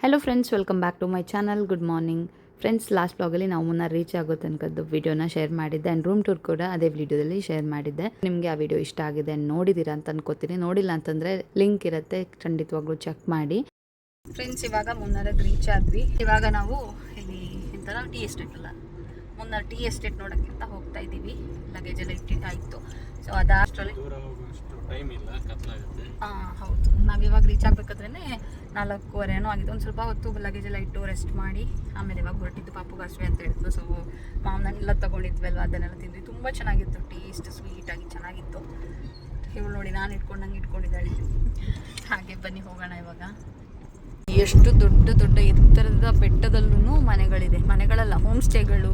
Hello friends, welcome back to my channel. Good morning friends. Last ಬ್ಲಾಗಲ್ಲಿ ನಾವು Munnar reach ಆಗೋ ತನಕದ್ದು ವಿಡಿಯೋನ ಶೇರ್ ಮಾಡಿದ್ದೆ ಆ್ಯಂಡ್ ರೂಮ್ ಟೂರ್ ಕೂಡ ಅದೇ ವಿಡಿಯೋದಲ್ಲಿ ಶೇರ್ ಮಾಡಿದ್ದೆ. ನಿಮಗೆ ಆ ವಿಡಿಯೋ ಇಷ್ಟ ಆಗಿದೆ ನೋಡಿದ್ದೀರಾ ಅಂತ ಅನ್ಕೋತೀನಿ. ನೋಡಿಲ್ಲ ಅಂತಂದರೆ ಲಿಂಕ್ ಇರುತ್ತೆ, ಖಂಡಿತವಾಗ್ಲೂ ಚೆಕ್ ಮಾಡಿ. ಫ್ರೆಂಡ್ಸ್, ಇವಾಗ ಮುನ್ನಾರಿಗೆ ರೀಚ್ ಆದ್ವಿ. ಇವಾಗ ನಾವು ಇಲ್ಲಿ ಎಂಥರ ಟೀ ಎಸ್ಟೇಟ್ ಅಲ್ಲ, ಮುನ್ನಾರ್ ಟೀ ಎಸ್ಟೇಟ್ ನೋಡೋಕ್ಕಿಂತ ಹೋಗ್ತಾ ಇದ್ದೀವಿ. ಲಗೇಜ್ ಎಲ್ಲ ಇಟ್ಟಿದ್ದಾಯಿತು. ಸೊ ಅದಾಷ್ಟರಲ್ಲಿ ಟೈಮ್ ಇಲ್ಲ, ಕತ್ಲಾಗುತ್ತೆ. ಹೌದು, ನಾವು ಇವಾಗ ರೀಚ್ ಆಗಬೇಕಾದ್ರೆ 4:15 ಏನೋ ಆಗಿದೆ. ಒಂದು ಸ್ವಲ್ಪ ಹೊತ್ತು ಲಗೇಜ್ ಎಲ್ಲ ಇಟ್ಟು ರೆಸ್ಟ್ ಮಾಡಿ ಆಮೇಲೆ ಇವಾಗ ಹೊರಟಿದ್ದು. ಪಾಪುಗೆ ಹಸಿವೆ ಅಂತ ಹೇಳಿದ್ರು. ಸೊ ಮಾವನೆಲ್ಲ ತೊಗೊಂಡಿದ್ವಲ್ವ, ಅದನ್ನೆಲ್ಲ ತಿಂದ್ವಿ. ತುಂಬ ಚೆನ್ನಾಗಿತ್ತು, ಟೇಸ್ಟ್ ಸ್ವೀಟಾಗಿ ಚೆನ್ನಾಗಿತ್ತು. ಇವಳು ನೋಡಿ, ನಾನು ಇಟ್ಕೊಂಡಂಗೆ ಇಟ್ಕೊಂಡಿದ್ದಾಳೆ. ಹಾಗೆ ಬನ್ನಿ ಹೋಗೋಣ ಇವಾಗ. ಎಷ್ಟು ದೊಡ್ಡ ದೊಡ್ಡ ಎತ್ತರದ ಬೆಟ್ಟದಲ್ಲೂ ಮನೆಗಳಿದೆ. ಮನೆಗಳಲ್ಲ, ಹೋಮ್ ಸ್ಟೇಗಳು,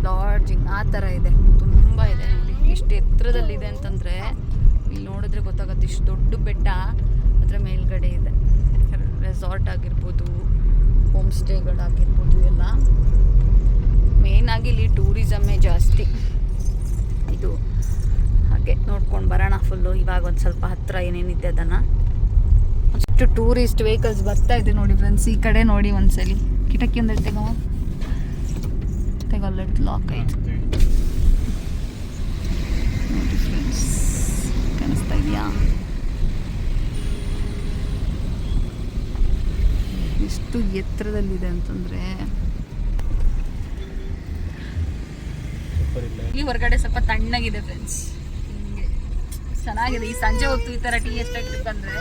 ಲಾಡ್ಜಿಂಗ್ ಆ ಥರ ಇದೆ. ತುಂಬ ಇದೆ ನೋಡಿ. ಎಷ್ಟು ಎತ್ತರದಲ್ಲಿದೆ ಅಂತಂದರೆ ಇಲ್ಲಿ ನೋಡಿದ್ರೆ ಗೊತ್ತಾಗುತ್ತೆ. ಇಷ್ಟು ದೊಡ್ಡ ಬೆಟ್ಟ, ಅದರ ಮೇಲ್ಗಡೆ ಇದೆ ರೆಸಾರ್ಟ್ ಆಗಿರ್ಬೋದು, ಹೋಮ್ ಸ್ಟೇಗಳಾಗಿರ್ಬೋದು ಎಲ್ಲ. ಮೇಯ್ನಾಗಿ ಇಲ್ಲಿ ಟೂರಿಸಮ್ಮೇ ಜಾಸ್ತಿ. ಇದು ಹಾಗೆ ನೋಡ್ಕೊಂಡು ಬರೋಣ ಫುಲ್ಲು. ಇವಾಗ ಒಂದು ಸ್ವಲ್ಪ ಹತ್ತಿರ ಏನೇನಿದೆ ಅದನ್ನು. ಅಷ್ಟು ಟೂರಿಸ್ಟ್ ವೆಹಿಕಲ್ಸ್ ಬರ್ತಾ ಇದೆ ನೋಡಿ ಫ್ರೆಂಡ್ಸ್. ಈ ಕಡೆ ನೋಡಿ ಒಂದ್ಸಲಿ, ಕಿಟಕಿ ಒಂದು ತೆಗೊಲ್ಲ, ಲಾಕ್ ಆಯ್ತು ನೋಡಿ ಫ್ರೆಂಡ್ಸ್. ಕಾಣಿಸ್ತಾ ಇದೆಯಾ? ಎಷ್ಟು ಎತ್ತರದಲ್ಲಿದೆ ಅಂತಂದರೆ ಇಲ್ಲಿ ಹೊರಗಡೆ ಸ್ವಲ್ಪ ತಣ್ಣಗಿದೆ ಫ್ರೆಂಡ್ಸ್. ಹಿಂಗೆ ಚೆನ್ನಾಗಿದೆ. ಈ ಸಂಜೆ ಹೊತ್ತು ಈ ಥರ ಟೀ ಎಸ್ಟೇಟ್ ಬಂದರೆ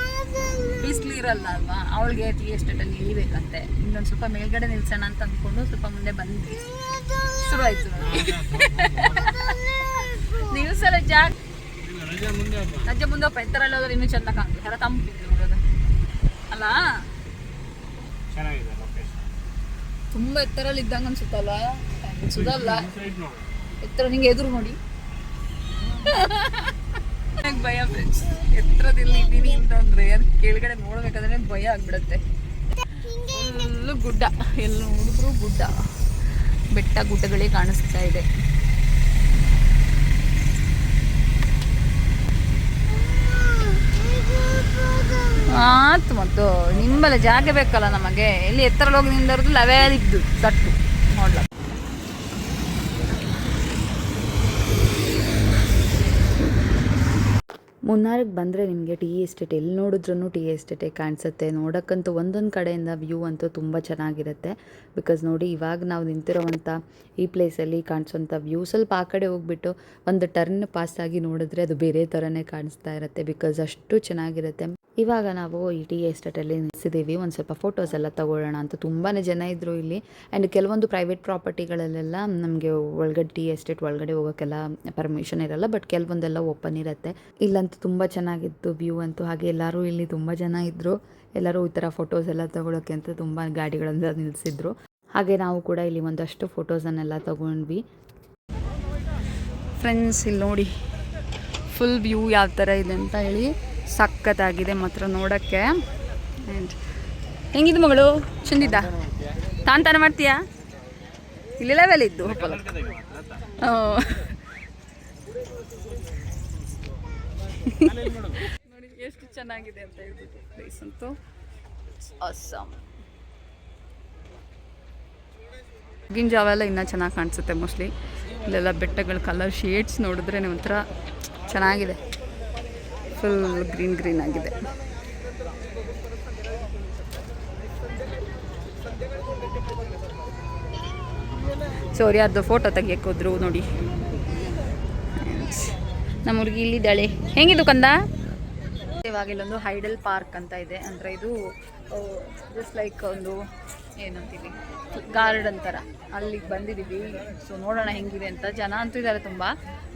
ಬಿಸಿಲು ಇರಲ್ಲ ಅಲ್ವಾ, ಅವಳಿಗೆ ಟೀ ಎಸ್ಟೇಟಲ್ಲಿ ಇಳಿಬೇಕಂತೆ. ಇನ್ನೊಂದು ಸ್ವಲ್ಪ ಮೇಲ್ಗಡೆ ನಿಲ್ಸೋಣ ಅಂತ ಅಂದ್ಕೊಂಡು ಸ್ವಲ್ಪ ಮುಂದೆ ಬಂದ್ವಿ. ಶುರು ಆಯಿತು ನಿಲ್ಸಲ ಜಾಗ. ರಜೆ ಮುಂದೆ ಒಬ್ಬ ಎತ್ತರಲ್ಲಿ ಹೋದ್ರೆ ಇನ್ನೂ ಚೆಂದ ಕಾಣ್ತದೆ. ಯಾರ ತಂಪಿದೆ ನೋಡೋದು ಅಲ್ಲ, ತುಂಬ ಎತ್ತರಲ್ಲಿ ಇದ್ದಂಗೆ ಅನ್ಸುತ್ತಲ್ಲ. ಸುಧಲ್ಲ ಎತ್ತರ, ನಿಂಗೆ ಎದುರು ನೋಡಿ. ಭಯ ಫ್ರೆಂಡ್ಸ್, ಎತ್ತರದಲ್ಲಿ ಇದ್ದೀನಿ ಅಂತಂದ್ರೆ ಅದು ಕೆಳಗಡೆ ನೋಡ್ಬೇಕಾದ್ರೆ ಭಯ ಆಗ್ಬಿಡತ್ತೆ. ಫುಲ್ಲು ಗುಡ್ಡ, ಎಲ್ಲ ನೋಡಿದ್ರು ಗುಡ್ಡ, ಬೆಟ್ಟ ಗುಡ್ಡಗಳೇ ಕಾಣಿಸ್ತಾ ಇದೆ. ಆತು, ಮತ್ತು ನಿಂಬಲ್ಲ ಜಾಗ ಬೇಕಲ್ಲ ನಮಗೆ. ಎಲ್ಲಿ ಎತ್ತರ ಹೋಗಿ ನಿಂದರದು ಲೆವೆಲ್ ಇದ್ದು ತಟ್ಟು ನೋಡ್ಲ. ಮುನ್ನಾರಿಗೆ ಬಂದರೆ ನಿಮಗೆ ಟೀ ಎಸ್ಟೇಟ್ ಎಲ್ಲಿ ನೋಡಿದ್ರೂ ಟೀ ಎಸ್ಟೇಟೇ ಕಾಣಿಸುತ್ತೆ. ನೋಡೋಕ್ಕಂತೂ ಒಂದೊಂದು ಕಡೆಯಿಂದ ವ್ಯೂ ಅಂತೂ ತುಂಬ ಚೆನ್ನಾಗಿರುತ್ತೆ. ಬಿಕಾಸ್ ನೋಡಿ, ಇವಾಗ ನಾವು ನಿಂತಿರೋವಂಥ ಈ ಪ್ಲೇಸಲ್ಲಿ ಕಾಣಿಸೋಂಥ ವ್ಯೂ ಸ್ವಲ್ಪ ಆ ಕಡೆ ಹೋಗ್ಬಿಟ್ಟು ಒಂದು ಟರ್ನ್ ಪಾಸ್ ಆಗಿ ನೋಡಿದ್ರೆ ಅದು ಬೇರೆ ಥರನೇ ಕಾಣಿಸ್ತಾ ಇರುತ್ತೆ. ಬಿಕಾಸ್ ಅಷ್ಟು ಚೆನ್ನಾಗಿರುತ್ತೆ. ಇವಾಗ ನಾವು ಈ ಟೀ ಎಸ್ಟೇಟಲ್ಲಿ ನಿಲ್ಲಿಸಿದ್ದೀವಿ. ಒಂದು ಸ್ವಲ್ಪ ಫೋಟೋಸ್ ಎಲ್ಲ ತೊಗೊಳ್ಳೋಣ ಅಂತ ತುಂಬಾ ಜನ ಇದ್ದರು ಇಲ್ಲಿ. ಆ್ಯಂಡ್ ಕೆಲವೊಂದು ಪ್ರೈವೇಟ್ ಪ್ರಾಪರ್ಟಿಗಳಲ್ಲೆಲ್ಲ ನಮಗೆ ಒಳಗಡೆ ಟೀ ಎಸ್ಟೇಟ್ ಒಳಗಡೆ ಹೋಗೋಕ್ಕೆಲ್ಲ ಪರ್ಮಿಷನ್ ಇರಲ್ಲ, ಬಟ್ ಕೆಲವೊಂದೆಲ್ಲ ಓಪನ್ ಇರುತ್ತೆ. ಇಲ್ಲಂತೂ ತುಂಬ ಚೆನ್ನಾಗಿತ್ತು ವ್ಯೂ ಅಂತೂ. ಹಾಗೆ ಎಲ್ಲರೂ ಇಲ್ಲಿ ತುಂಬ ಜನ ಇದ್ದರು. ಎಲ್ಲರೂ ಈ ಥರ ಫೋಟೋಸ್ ಎಲ್ಲ ತೊಗೊಳಕ್ಕೆ ಅಂತ ತುಂಬ ಗಾಡಿಗಳೆಲ್ಲ ನಿಲ್ಲಿಸಿದ್ರು. ಹಾಗೆ ನಾವು ಕೂಡ ಇಲ್ಲಿ ಒಂದಷ್ಟು ಫೋಟೋಸನ್ನೆಲ್ಲ ತೊಗೊಂಡ್ವಿ ಫ್ರೆಂಡ್ಸ್. ಇಲ್ಲಿ ನೋಡಿ ಫುಲ್ ವ್ಯೂ ಯಾವ ಥರ ಇದೆ ಅಂತ ಹೇಳಿ. ಸಖತ್ತಾಗಿದೆ ಮಾತ್ರ ನೋಡೋಕ್ಕೆ. ಆ್ಯಂಡ್ ಹೆಂಗಿದ್ದು ಮಗಳು? ಚಂದಿದ್ದ? ತಾನು ಮಾಡ್ತೀಯಾ? ಇಲ್ಲಿ ಲೆವೆಲ್ ಇದ್ದು ನೋಡಿ ಎಷ್ಟು ಚೆನ್ನಾಗಿದೆ ಅಂತ ಹೇಳ್ಬಿಟ್ಟು. ಪ್ಲೇಸ್ ಅಂತೂ ಆಸಮ್. ಬೆಳಗಿನ ಜಾವ ಎಲ್ಲ ಇನ್ನೂ ಚೆನ್ನಾಗಿ ಕಾಣಿಸುತ್ತೆ ಮೋಸ್ಟ್ಲಿ. ಇಲ್ಲೆಲ್ಲ ಬೆಟ್ಟಗಳ ಕಲರ್ ಶೇಡ್ಸ್ ನೋಡಿದ್ರೆ ಒಂಥರ ಚೆನ್ನಾಗಿದೆ. ಫುಲ್ ಗ್ರೀನ್ ಗ್ರೀನ್ ಆಗಿದೆ. ಸೊ ಅವ್ರು ಯಾರ್ದು ಫೋಟೋ ತೆಗಿಯಕ್ಕೆ ಹೋದ್ರು ನೋಡಿ. ನಮ್ಮ ಹುಡುಗಿ ಇಲ್ಲಿದ್ದಾಳೆ. ಹೆಂಗಿದು ಕಂದ? ಇವಾಗ ಇಲ್ಲೊಂದು ಹೈಡಲ್ ಪಾರ್ಕ್ ಅಂತ ಇದೆ. ಅಂದರೆ ಇದು ಜಸ್ಟ್ ಲೈಕ್ ಒಂದು ಏನಂತೀವಿ ಗಾರ್ಡನ್ ಥರ. ಅಲ್ಲಿಗೆ ಬಂದಿದ್ದೀವಿ. ಸೊ ನೋಡೋಣ ಹೆಂಗಿದೆ ಅಂತ. ಜನ ಅಂತೂ ಇದ್ದಾರೆ ತುಂಬ,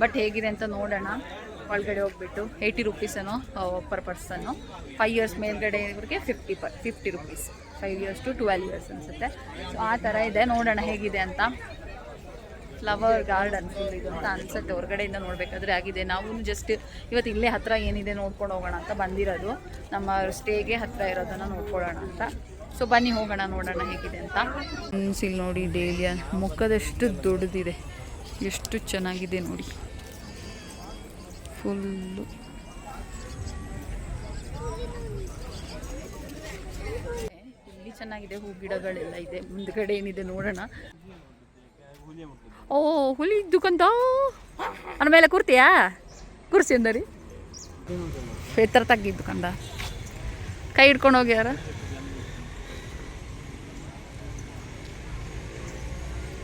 ಬಟ್ ಹೇಗಿದೆ ಅಂತ ನೋಡೋಣ. ಒಳಗಡೆ ಹೋಗ್ಬಿಟ್ಟು 80 ರುಪೀಸೇನೋ ಪರ್ ಪರ್ಸನ್ನು. 5 ಇಯರ್ಸ್ ಮೇಲ್ಗಡೆ ಇವ್ರಿಗೆ 50 ರುಪೀಸ್. 5 ಇಯರ್ಸ್ ಟು 12 ಇಯರ್ಸ್ ಅನಿಸುತ್ತೆ. ಸೊ ಆ ಥರ ಇದೆ. ನೋಡೋಣ ಹೇಗಿದೆ ಅಂತ. ಫ್ಲವರ್ ಗಾರ್ಡನ್ ಫುಲ್ ಇದು ಅಂತ ಅನಿಸುತ್ತೆ ಹೊರಗಡೆಯಿಂದ ನೋಡಬೇಕಾದ್ರೆ. ಆಗಿದೆ. ನಾವು ಜಸ್ಟ್ ಇವತ್ತು ಇಲ್ಲೇ ಹತ್ತಿರ ಏನಿದೆ ನೋಡ್ಕೊಂಡು ಹೋಗೋಣ ಅಂತ ಬಂದಿರೋದು. ನಮ್ಮ ಸ್ಟೇಗೆ ಹತ್ತಿರ ಇರೋದನ್ನು ನೋಡ್ಕೊಳ್ಳೋಣ ಅಂತ. ಸೊ ಬನ್ನಿ ಹೋಗೋಣ, ನೋಡೋಣ ಹೇಗಿದೆ ಅಂತ. ಇಲ್ಲಿ ನೋಡಿ, ಡೇಲಿಯ ಮುಖದಷ್ಟು ದೊಡ್ಡದಿದೆ. ಎಷ್ಟು ಚೆನ್ನಾಗಿದೆ ನೋಡಿ ಫುಲ್ಲು. ಚೆನ್ನಾಗಿದೆ, ಹೂ ಗಿಡಗಳೆಲ್ಲ ಇದೆ. ಮುಂದ್ಗಡೆ ಏನಿದೆ ನೋಡೋಣ. ಓ ಹುಲಿ ದುಕಂತ ಅನ್ನ ಮೇಲೆ ಕೂರ್ತೀಯಾ? ಕೂರ್ಸಿ ಅಂದರಿ ಎತ್ತರ ತಗ್ಗಿದ್ದು ಕಂದ, ಕೈ ಹಿಡ್ಕೊಂಡು ಹೋಗ್ಯಾರ.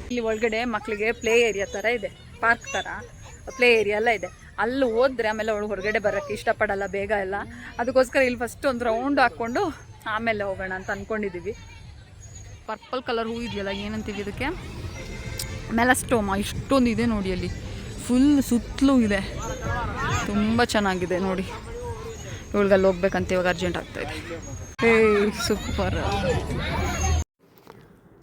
ಇಲ್ಲಿ ಒಳಗಡೆ ಮಕ್ಕಳಿಗೆ ಪ್ಲೇ ಏರಿಯಾ ಥರ ಇದೆ, ಪಾರ್ಕ್ ಥರ ಪ್ಲೇ ಏರಿಯಾ ಎಲ್ಲ ಇದೆ. ಅಲ್ಲಿ ಹೋದ್ರೆ ಆಮೇಲೆ ಅವಳು ಹೊರಗಡೆ ಬರೋಕ್ಕೆ ಇಷ್ಟಪಡಲ್ಲ ಬೇಗ ಎಲ್ಲ. ಅದಕ್ಕೋಸ್ಕರ ಇಲ್ಲಿ ಫಸ್ಟ್ ಒಂದು ರೌಂಡ್ ಹಾಕ್ಕೊಂಡು ಆಮೇಲೆ ಹೋಗೋಣ ಅಂತ ಅಂದ್ಕೊಂಡಿದ್ದೀವಿ. ಪರ್ಪಲ್ ಕಲರ್ ಹೂ ಇದೆಯಲ್ಲ, ಏನಂತೀವಿ ಇದಕ್ಕೆ, ಮೆಲಸ್ಟೋಮಾ, ಇಷ್ಟೊಂದು ಇದೆ ನೋಡಿ. ಅಲ್ಲಿ ಫುಲ್ ಸುತ್ತಲೂ ಇದೆ, ತುಂಬ ಚೆನ್ನಾಗಿದೆ ನೋಡಿ. ಇವಳಿಗಲ್ಲಿ ಹೋಗ್ಬೇಕಂತ ಇವಾಗ ಅರ್ಜೆಂಟ್ ಆಗ್ತಾಯಿದೆ. ಸೂಪರ್.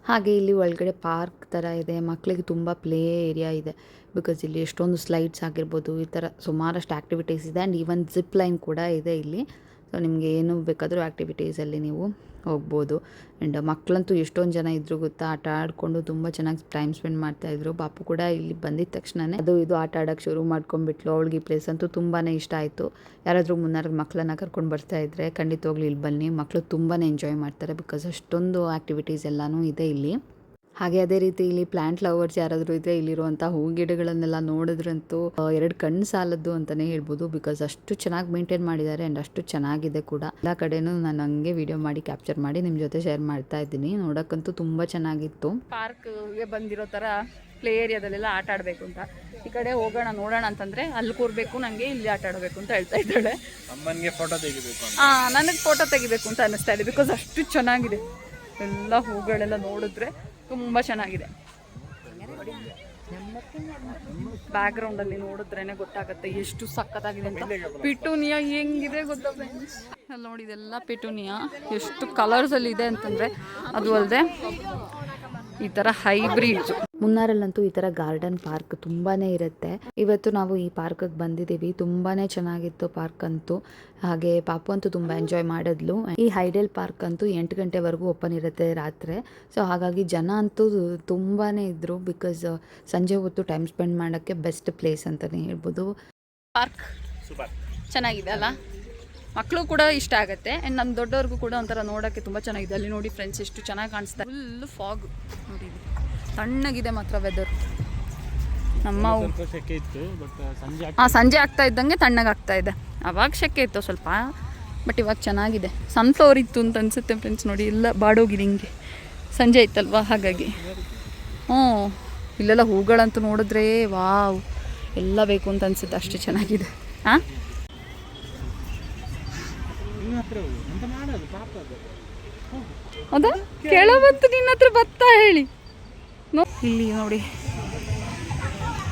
ಹಾಗೆ ಇಲ್ಲಿ ಒಳಗಡೆ ಪಾರ್ಕ್ ಥರ ಇದೆ, ಮಕ್ಕಳಿಗೆ ತುಂಬ ಪ್ಲೇ ಏರಿಯಾ ಇದೆ. ಬಿಕಾಸ್ ಇಲ್ಲಿ ಎಷ್ಟೊಂದು ಸ್ಲೈಡ್ಸ್ ಆಗಿರ್ಬೋದು, ಈ ಥರ ಸುಮಾರಷ್ಟು ಆ್ಯಕ್ಟಿವಿಟೀಸ್ ಇದೆ. ಆ್ಯಂಡ್ ಈವನ್ ಜಿಪ್ ಲೈನ್ ಕೂಡ ಇದೆ ಇಲ್ಲಿ. ಸೊ ನಿಮಗೆ ಏನು ಬೇಕಾದರೂ ಆ್ಯಕ್ಟಿವಿಟೀಸಲ್ಲಿ ನೀವು ಹೋಗ್ಬೋದು. ಆ್ಯಂಡ್ ಮಕ್ಕಳಂತೂ ಎಷ್ಟೊಂದು ಜನ ಇದ್ರು ಗೊತ್ತಾ, ಆಟ ಆಡಿಕೊಂಡು ತುಂಬ ಚೆನ್ನಾಗಿ ಟೈಮ್ ಸ್ಪೆಂಡ್ ಮಾಡ್ತಾಯಿದ್ರು. ಪಾಪು ಕೂಡ ಇಲ್ಲಿ ಬಂದಿದ್ದ ತಕ್ಷಣವೇ ಅದು ಇದು ಆಟ ಆಡೋಕ್ಕೆ ಶುರು ಮಾಡ್ಕೊಂಡ್ಬಿಟ್ಲು. ಅವಳಿಗೆ ಈ ಪ್ಲೇಸ್ ಅಂತೂ ತುಂಬಾ ಇಷ್ಟ ಆಯಿತು. ಯಾರಾದರೂ ಮುನ್ನಾರ್ಗೆ ಮಕ್ಕಳನ್ನ ಕರ್ಕೊಂಡು ಬರ್ತಾಯಿದ್ರೆ ಖಂಡಿತವಾಗ್ಲೂ ಇಲ್ಲಿ ಬನ್ನಿ, ಮಕ್ಕಳು ತುಂಬಾ ಎಂಜಾಯ್ ಮಾಡ್ತಾರೆ. ಬಿಕಾಸ್ ಅಷ್ಟೊಂದು ಆ್ಯಕ್ಟಿವಿಟೀಸ್ ಎಲ್ಲನೂ ಇದೆ ಇಲ್ಲಿ. ಹಾಗೆ ಅದೇ ರೀತಿ ಇಲ್ಲಿ ಪ್ಲ್ಯಾಂಟ್ ಲವರ್ಸ್ ಯಾರಾದರೂ ಇದ್ದರೆ ಇಲ್ಲಿರುವಂಥ ಹೂ ಗಿಡಗಳನ್ನೆಲ್ಲ ನೋಡಿದ್ರಂತೂ 2 ಕಣ್ಣು ಸಾಲದ್ದು ಅಂತಲೇ ಹೇಳ್ಬೋದು. ಬಿಕಾಸ್ ಅಷ್ಟು ಚೆನ್ನಾಗಿ ಮೇಂಟೈನ್ ಮಾಡಿದ್ದಾರೆ ಆ್ಯಂಡ್ ಅಷ್ಟು ಚೆನ್ನಾಗಿದೆ ಕೂಡ. ಎಲ್ಲ ಕಡೆನೂ ನಾನು ಹಂಗೆ ವಿಡಿಯೋ ಮಾಡಿ ಕ್ಯಾಪ್ಚರ್ ಮಾಡಿ ನಿಮ್ಮ ಜೊತೆ ಶೇರ್ ಮಾಡ್ತಾ ಇದ್ದೀನಿ. ನೋಡೋಕ್ಕಂತೂ ತುಂಬ ಚೆನ್ನಾಗಿತ್ತು. ಪಾರ್ಕ್ಗೆ ಬಂದಿರೋ ಥರ ಪ್ಲೇ ಏರಿಯಾದಲ್ಲೆಲ್ಲ ಆಟ ಆಡಬೇಕು ಅಂತ ಈ ಕಡೆ ಹೋಗೋಣ ನೋಡೋಣ ಅಂತಂದರೆ ಅಲ್ಲಿ ಕೂರಬೇಕು, ನನಗೆ ಇಲ್ಲಿ ಆಟ ಆಡಬೇಕು ಅಂತ ಹೇಳ್ತಾ ಇದ್ದಾಳೆ. ಅಮ್ಮನಿಗೆ ಫೋಟೋ ತೆಗಿಬೇಕು, ನನಗೆ ಫೋಟೋ ತೆಗಿಬೇಕು ಅಂತ ಅನ್ನಿಸ್ತಾ ಇದೆ. ಬಿಕಾಸ್ ಅಷ್ಟು ಚೆನ್ನಾಗಿದೆ, ಎಲ್ಲ ಹೂಗಳೆಲ್ಲ ನೋಡಿದ್ರೆ ತುಂಬ ಚೆನ್ನಾಗಿದೆ. ಬ್ಯಾಕ್ಗ್ರೌಂಡಲ್ಲಿ ನೋಡಿದ್ರೇ ಗೊತ್ತಾಗುತ್ತೆ ಎಷ್ಟು ಸಖತ್ತಾಗಿದೆ ಅಂತ. ಪಿಟೂನಿಯಾ ಹೆಂಗಿದೆ ಗೊತ್ತಾ ಫ್ರೆಂಡ್ಸ್? ಅಲ್ಲಿ ನೋಡಿ, ಇದೆಲ್ಲ ಪಿಟೂನಿಯಾ ಎಷ್ಟು ಕಲರ್ಸಲ್ಲಿ ಇದೆ ಅಂತಂದರೆ, ಅದು ಅಲ್ಲದೆ ಈ ಥರ ಹೈಬ್ರಿಡ್. ಮುನ್ನಾರಲ್ಲಂತೂ ಈ ಥರ ಗಾರ್ಡನ್ ಪಾರ್ಕ್ ತುಂಬಾ ಇರುತ್ತೆ. ಇವತ್ತು ನಾವು ಈ ಪಾರ್ಕಿಗೆ ಬಂದಿದ್ದೀವಿ. ತುಂಬಾ ಚೆನ್ನಾಗಿತ್ತು ಪಾರ್ಕ್ ಅಂತೂ. ಹಾಗೆ ಪಾಪು ಅಂತೂ ತುಂಬ ಎಂಜಾಯ್ ಮಾಡಿದ್ಲು. ಈ ಹೈಡೆಲ್ ಪಾರ್ಕ್ ಅಂತೂ 8 ಗಂಟೆವರೆಗೂ ಓಪನ್ ಇರುತ್ತೆ ರಾತ್ರಿ. ಸೊ ಹಾಗಾಗಿ ಜನ ಅಂತೂ ತುಂಬಾ ಇದ್ದರು. ಬಿಕಾಸ್ ಸಂಜೆ ಹೊತ್ತು ಟೈಮ್ ಸ್ಪೆಂಡ್ ಮಾಡೋಕ್ಕೆ ಬೆಸ್ಟ್ ಪ್ಲೇಸ್ ಅಂತಲೇ ಹೇಳ್ಬೋದು. ಪಾರ್ಕ್ ಚೆನ್ನಾಗಿದೆ ಅಲ್ಲ, ಮಕ್ಕಳು ಕೂಡ ಇಷ್ಟ ಆಗುತ್ತೆ. ಆ್ಯಂಡ್ ನಮ್ಮ ದೊಡ್ಡವ್ರಿಗೂ ಕೂಡ ಒಂಥರ ನೋಡೋಕ್ಕೆ ತುಂಬ ಚೆನ್ನಾಗಿದೆ. ಅಲ್ಲಿ ನೋಡಿ ಫ್ರೆಂಡ್ಸ್, ಎಷ್ಟು ಚೆನ್ನಾಗಿ ಕಾಣಿಸ್ತಾ, ಫುಲ್ ಫಾಗ್ ನೋಡಿ, ತಣ್ಣಗಿದೆ ಮಾತ್ರ ವೆದರ್. ನಮ್ಮ ಸೆಕೆ ಇತ್ತು, ಬಟ್ ಸಂಜೆ ಆಗ್ತಾ ಇದ್ದಂಗೆ ತಣ್ಣಗಾಗ್ತಾ ಇದೆ. ಅವಾಗ ಸೆಕೆ ಇತ್ತು ಸ್ವಲ್ಪ, ಬಟ್ ಇವಾಗ ಚೆನ್ನಾಗಿದೆ. ಸನ್ಫ್ಲವರ್ ಇತ್ತು ಅಂತ ಅನಿಸುತ್ತೆ ಫ್ರೆಂಡ್ಸ್. ನೋಡಿ ಎಲ್ಲ ಬಾಡೋಗಿದೆ ಹಿಂಗೆ, ಸಂಜೆ ಇತ್ತಲ್ವ ಹಾಗಾಗಿ. ಇಲ್ಲೆಲ್ಲ ಹೂಗಳಂತೂ ನೋಡಿದ್ರೆ ವಾವ್, ಎಲ್ಲ ಬೇಕು ಅಂತ ಅನಿಸುತ್ತೆ, ಅಷ್ಟು ಚೆನ್ನಾಗಿದೆ. ಹಾಂ, ಹೌದಾ? ಕೇಳಬಂತು ನಿನ್ನ ಹತ್ರ ಬತ್ತಾ ಹೇಳಿ. ಇಲ್ಲಿ ನೋಡಿ,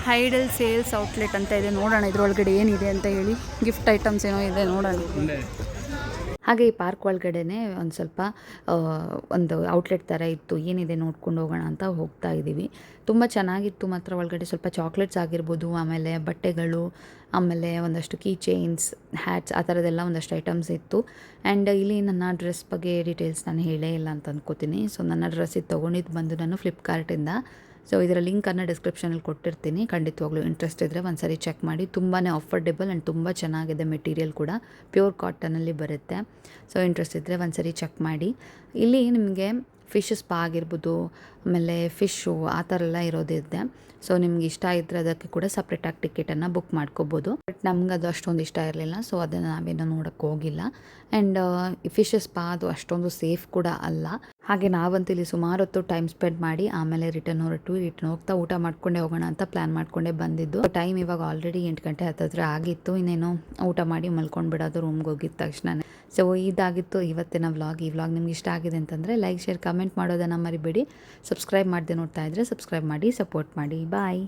ಹೈಡಲ್ ಸೇಲ್ಸ್ ಔಟ್ಲೆಟ್ ಅಂತ ಇದೆ. ನೋಡೋಣ ಇದ್ರೊಳಗಡೆ ಏನಿದೆ ಅಂತ ಹೇಳಿ. ಗಿಫ್ಟ್ ಐಟಮ್ಸ್ ಏನೋ ಇದೆ, ನೋಡೋಣ. ಹಾಗೆ ಈ ಪಾರ್ಕ್ ಒಳಗಡೆನೆ ಒಂದು ಸ್ವಲ್ಪ ಒಂದು ಔಟ್ಲೆಟ್ ಥರ ಇತ್ತು. ಏನಿದೆ ನೋಡ್ಕೊಂಡು ಹೋಗೋಣ ಅಂತ ಹೋಗ್ತಾ ಇದ್ದೀವಿ. ತುಂಬ ಚೆನ್ನಾಗಿತ್ತು ಮಾತ್ರ. ಒಳಗಡೆ ಸ್ವಲ್ಪ ಚಾಕ್ಲೇಟ್ಸ್ ಆಗಿರ್ಬೋದು, ಆಮೇಲೆ ಬಟ್ಟೆಗಳು, ಆಮೇಲೆ ಒಂದಷ್ಟು ಕೀ ಚೈನ್ಸ್, ಹ್ಯಾಟ್ಸ್, ಆ ಥರದ್ದೆಲ್ಲ ಒಂದಷ್ಟು ಐಟಮ್ಸ್ ಇತ್ತು. ಆ್ಯಂಡ್ ಇಲ್ಲಿ ನನ್ನ ಡ್ರೆಸ್ ಬಗ್ಗೆ ಡೀಟೇಲ್ಸ್ ನಾನು ಹೇಳೇ ಇಲ್ಲ ಅಂತ ಅಂದ್ಕೋತೀನಿ. ಸೊ ನನ್ನ ಡ್ರೆಸ್ ಇದು ತೊಗೊಂಡಿದ್ದು ಬಂದು ನಾನು ಫ್ಲಿಪ್ಕಾರ್ಟಿಂದ. ಸೊ ಇದರ ಲಿಂಕನ್ನು ಡಿಸ್ಕ್ರಿಪ್ಷನಲ್ಲಿ ಕೊಟ್ಟಿರ್ತೀನಿ. ಖಂಡಿತವಾಗ್ಲೂ ಇಂಟ್ರೆಸ್ಟ್ ಇದ್ದರೆ ಒಂದು ಸರಿ ಚೆಕ್ ಮಾಡಿ. ತುಂಬಾ ಅಫೋರ್ಡೆಬಲ್ ಆ್ಯಂಡ್ ತುಂಬ ಚೆನ್ನಾಗಿದೆ. ಮೆಟೀರಿಯಲ್ ಕೂಡ ಪ್ಯೂರ್ ಕಾಟನಲ್ಲಿ ಬರುತ್ತೆ. ಸೊ ಇಂಟ್ರೆಸ್ಟ್ ಇದ್ದರೆ ಒಂದು ಸರಿ ಚೆಕ್ ಮಾಡಿ. ಇಲ್ಲಿ ನಿಮಗೆ ಫಿಶ್ ಸ್ಪಾ ಆಗಿರ್ಬೋದು, ಆಮೇಲೆ ಫಿಶ್ಶು ಆ ಥರ ಎಲ್ಲ ಇರೋದಿದೆ. ಸೊ ನಿಮ್ಗೆ ಇಷ್ಟ ಇದ್ದರೆ ಅದಕ್ಕೆ ಕೂಡ ಸಪ್ರೇಟಾಗಿ ಟಿಕೆಟನ್ನು ಬುಕ್ ಮಾಡ್ಕೋಬೋದು. ಬಟ್ ನಮ್ಗೆ ಅದು ಅಷ್ಟೊಂದು ಇಷ್ಟ ಇರಲಿಲ್ಲ, ಸೊ ಅದನ್ನು ನಾವೇನೋ ನೋಡೋಕ್ಕೆ ಹೋಗಿಲ್ಲ. ಆ್ಯಂಡ್ ಫಿಶ್ ಸ್ಪಾ ಅದು ಅಷ್ಟೊಂದು ಸೇಫ್ ಕೂಡ ಅಲ್ಲ. ಹಾಗೆ ನಾವಂತೂ ಇಲ್ಲಿ ಸುಮಾರು ಹೊತ್ತು ಟೈಮ್ ಸ್ಪೆಂಡ್ ಮಾಡಿ ಆಮೇಲೆ ರಿಟರ್ನ್ ಹೋಗ್ತಾ ಊಟ ಮಾಡ್ಕೊಂಡೇ ಹೋಗೋಣ ಅಂತ ಪ್ಲ್ಯಾನ್ ಮಾಡ್ಕೊಂಡೇ ಬಂದಿದ್ದು. ಟೈಮ್ ಇವಾಗ ಆಲ್ರೆಡಿ 8 ಗಂಟೆ ಹತ್ತಿರ ಆಗಿತ್ತು. ಇನ್ನೇನು ಊಟ ಮಾಡಿ ಮಲ್ಕೊಂಡ್ಬಿಡೋದು ರೂಮ್ಗೆ ಹೋಗಿದ ತಕ್ಷಣ. ಸೊ ಇದಾಗಿತ್ತು ಇವತ್ತಿನ ವ್ಲಾಗ್. ಈ ವ್ಲಾಗ್ ನಿಮ್ಗೆ ಇಷ್ಟ ಆಗಿದೆ ಅಂತಂದರೆ ಲೈಕ್, ಶೇರ್, ಕಮೆಂಟ್ ಮಾಡೋದನ್ನು ಮರಿಬೇಡಿ. ಸಬ್ಸ್ಕ್ರೈಬ್ ಮಾಡದೆ ನೋಡ್ತಾ ಇದ್ದರೆ ಸಬ್ಸ್ಕ್ರೈಬ್ ಮಾಡಿ, ಸಪೋರ್ಟ್ ಮಾಡಿ. ಬಾಯ್.